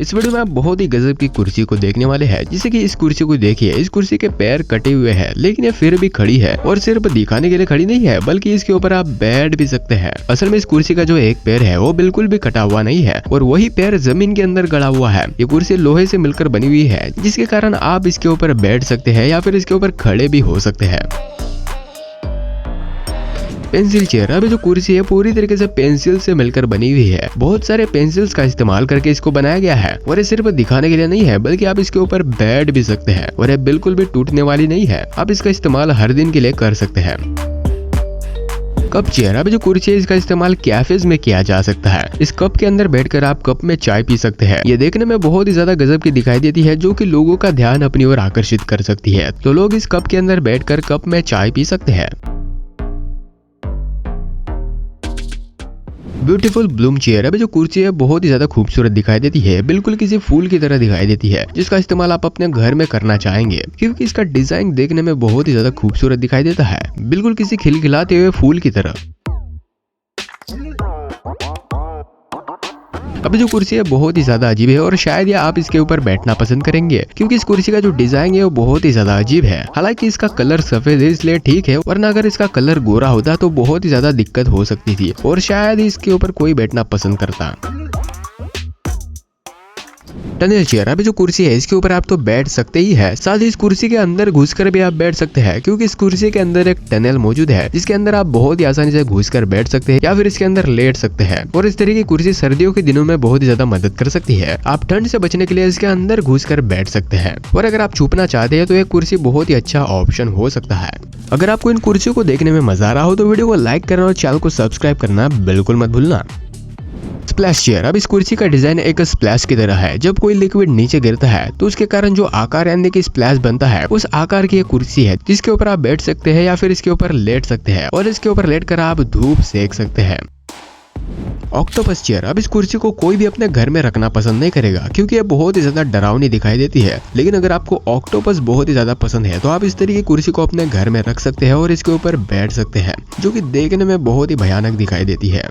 इस वीडियो में आप बहुत ही गजब की कुर्सी को देखने वाले हैं। जैसे कि इस कुर्सी को देखिए, इस कुर्सी के पैर कटे हुए हैं लेकिन ये फिर भी खड़ी है और सिर्फ दिखाने के लिए खड़ी नहीं है बल्कि इसके ऊपर आप बैठ भी सकते हैं। असल में इस कुर्सी का जो एक पैर है वो बिल्कुल भी कटा हुआ नहीं है और वही पैर जमीन के अंदर गड़ा हुआ है। ये कुर्सी लोहे से मिलकर बनी हुई है जिसके कारण आप इसके ऊपर बैठ सकते हैं या फिर इसके ऊपर खड़े भी हो सकते हैं। पेंसिल चेयर, अब जो कुर्सी है पूरी तरीके से पेंसिल से मिलकर बनी हुई है। बहुत सारे पेंसिल्स का इस्तेमाल करके इसको बनाया गया है और ये सिर्फ दिखाने के लिए नहीं है बल्कि आप इसके ऊपर बैठ भी सकते हैं और ये बिल्कुल भी टूटने वाली नहीं है। आप इसका इस्तेमाल हर दिन के लिए कर सकते हैं। कप चेयर, अब जो कुर्सी है इसका इस्तेमाल कैफेज में किया जा सकता है। इस कप के अंदर बैठकर आप कप में चाय पी सकते हैं। ये देखने में बहुत ही ज्यादा गजब की दिखाई देती है जो कि लोगों का ध्यान अपनी ओर आकर्षित कर सकती है। तो लोग इस कप के अंदर बैठकर कप में चाय पी सकते हैं। ब्यूटीफुल ब्लूम चेयर, अब जो कुर्सी है बहुत ही ज्यादा खूबसूरत दिखाई देती है, बिल्कुल किसी फूल की तरह दिखाई देती है जिसका इस्तेमाल आप अपने घर में करना चाहेंगे क्योंकि इसका डिजाइन देखने में बहुत ही ज्यादा खूबसूरत दिखाई देता है, बिल्कुल किसी खिलखिलाते हुए फूल की तरह। अब जो कुर्सी है बहुत ही ज्यादा अजीब है और शायद ये आप इसके ऊपर बैठना पसंद करेंगे क्योंकि इस कुर्सी का जो डिजाइन है वो बहुत ही ज्यादा अजीब है। हालांकि इसका कलर सफेद है इसलिए ठीक है, वरना अगर इसका कलर गोरा होता तो बहुत ही ज्यादा दिक्कत हो सकती थी और शायद इसके ऊपर कोई बैठना पसंद करता। टनल चेयर, अभी जो कुर्सी है इसके ऊपर आप तो बैठ सकते ही है, साथ ही इस कुर्सी के अंदर घुसकर भी आप बैठ सकते हैं क्योंकि इस कुर्सी के अंदर एक टनल मौजूद है जिसके अंदर आप बहुत ही आसानी से घुसकर बैठ सकते हैं या फिर इसके अंदर लेट सकते हैं। और इस तरह की कुर्सी सर्दियों के दिनों में बहुत ही ज्यादा मदद कर सकती है। आप ठंड से बचने के लिए इसके अंदर घुसकर बैठ सकते हैं और अगर आप छुपना चाहते हैं तो एक कुर्सी बहुत ही अच्छा ऑप्शन हो सकता है। अगर आपको इन कुर्सियों को देखने में मजा आ रहा हो तो वीडियो को लाइक करना और चैनल को सब्सक्राइब करना बिल्कुल मत भूलना। स्प्लैश चेयर, अब इस कुर्सी का डिजाइन एक स्प्लैश की तरह है। जब कोई लिक्विड नीचे गिरता है तो उसके कारण जो आकार यानी कि स्प्लैश बनता है उस आकार की एक कुर्सी है जिसके ऊपर आप बैठ सकते हैं या फिर इसके ऊपर लेट सकते हैं और इसके ऊपर लेट कर आप धूप सेक सकते हैं। ऑक्टोपस चेयर, अब इस कुर्सी को कोई भी अपने घर में रखना पसंद नहीं करेगा क्योंकि ये बहुत ही ज्यादा डरावनी दिखाई देती है, लेकिन अगर आपको ऑक्टोपस बहुत ही ज्यादा पसंद है तो आप इस तरह की कुर्सी को अपने घर में रख सकते हैं और इसके ऊपर बैठ सकते हैं जो कि देखने में बहुत ही भयानक दिखाई देती है।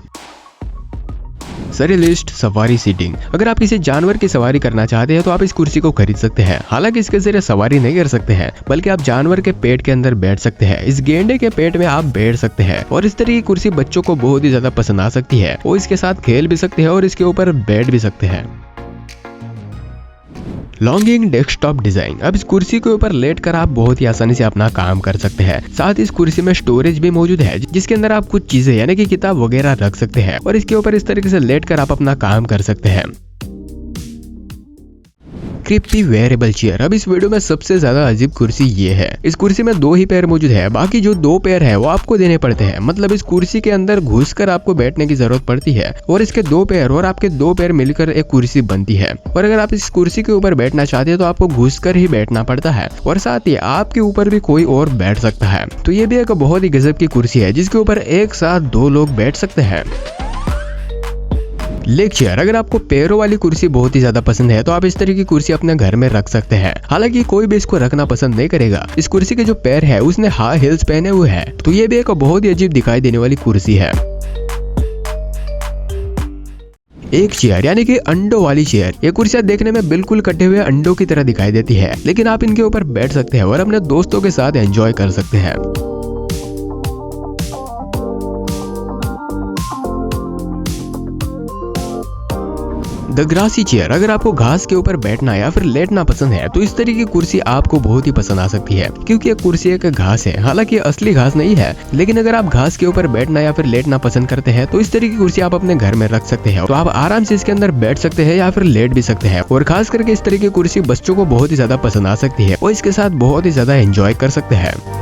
सरिलिस्ट सवारी सीटिंग, अगर आप किसी जानवर की सवारी करना चाहते हैं तो आप इस कुर्सी को खरीद सकते हैं। हालांकि इसके जरिए सवारी नहीं कर सकते हैं बल्कि आप जानवर के पेट के अंदर बैठ सकते हैं। इस गेंडे के पेट में आप बैठ सकते हैं और इस तरह की कुर्सी बच्चों को बहुत ही ज्यादा पसंद आ सकती है। वो इसके साथ खेल भी सकते हैं और इसके ऊपर बैठ भी सकते हैं। लॉन्गिंग डेस्कटॉप डिजाइन, अब इस कुर्सी के ऊपर लेटकर आप बहुत ही आसानी से अपना काम कर सकते हैं। साथ ही इस कुर्सी में स्टोरेज भी मौजूद है जिसके अंदर आप कुछ चीजें यानी कि किताब वगैरह रख सकते हैं और इसके ऊपर इस तरीके से लेटकर आप अपना काम कर सकते हैं। क्रिप्पी वेयरेबल चेयर, अब इस वीडियो में सबसे ज्यादा अजीब कुर्सी ये है। इस कुर्सी में 2 ही पैर मौजूद है, बाकी जो 2 पैर है वो आपको देने पड़ते हैं। मतलब इस कुर्सी के अंदर घुसकर आपको बैठने की जरूरत पड़ती है और इसके 2 पैर और आपके 2 पैर मिलकर एक कुर्सी बनती है। और अगर आप इस कुर्सी के ऊपर बैठना चाहते हैं तो आपको घुसकर ही बैठना पड़ता है और साथ ही आपके ऊपर भी कोई और बैठ सकता है। तो ये भी एक बहुत ही गजब की कुर्सी है जिसके ऊपर एक साथ 2 लोग बैठ सकते हैं। लेग चेयर, अगर आपको पैरों वाली कुर्सी बहुत ही ज्यादा पसंद है तो आप इस तरह की कुर्सी अपने घर में रख सकते हैं। हालांकि कोई भी इसको रखना पसंद नहीं करेगा। इस कुर्सी के जो पैर है उसने हाई हील्स पहने हुए हैं, तो ये भी एक बहुत ही अजीब दिखाई देने वाली कुर्सी है। एक चेयर यानी कि अंडों वाली चेयर, ये कुर्सियां देखने में बिल्कुल कटे हुए अंडों की तरह दिखाई देती है, लेकिन आप इनके ऊपर बैठ सकते हैं और अपने दोस्तों के साथ एंजॉय कर सकते हैं। द ग्रासी चेयर, अगर आपको घास के ऊपर बैठना या फिर लेटना पसंद है तो इस तरह की कुर्सी आपको बहुत ही पसंद आ सकती है क्योंकि ये कुर्सी एक घास है। हालांकि असली घास नहीं है, लेकिन अगर आप घास के ऊपर बैठना या फिर लेटना पसंद करते हैं तो इस तरह की कुर्सी आप अपने घर में रख सकते हैं। तो आप आराम से इसके अंदर बैठ सकते हैं या फिर लेट भी सकते हैं और खास करके इस तरह की कुर्सी बच्चों को बहुत ही ज्यादा पसंद आ सकती है और इसके साथ बहुत ही ज्यादा एंजॉय कर सकते हैं।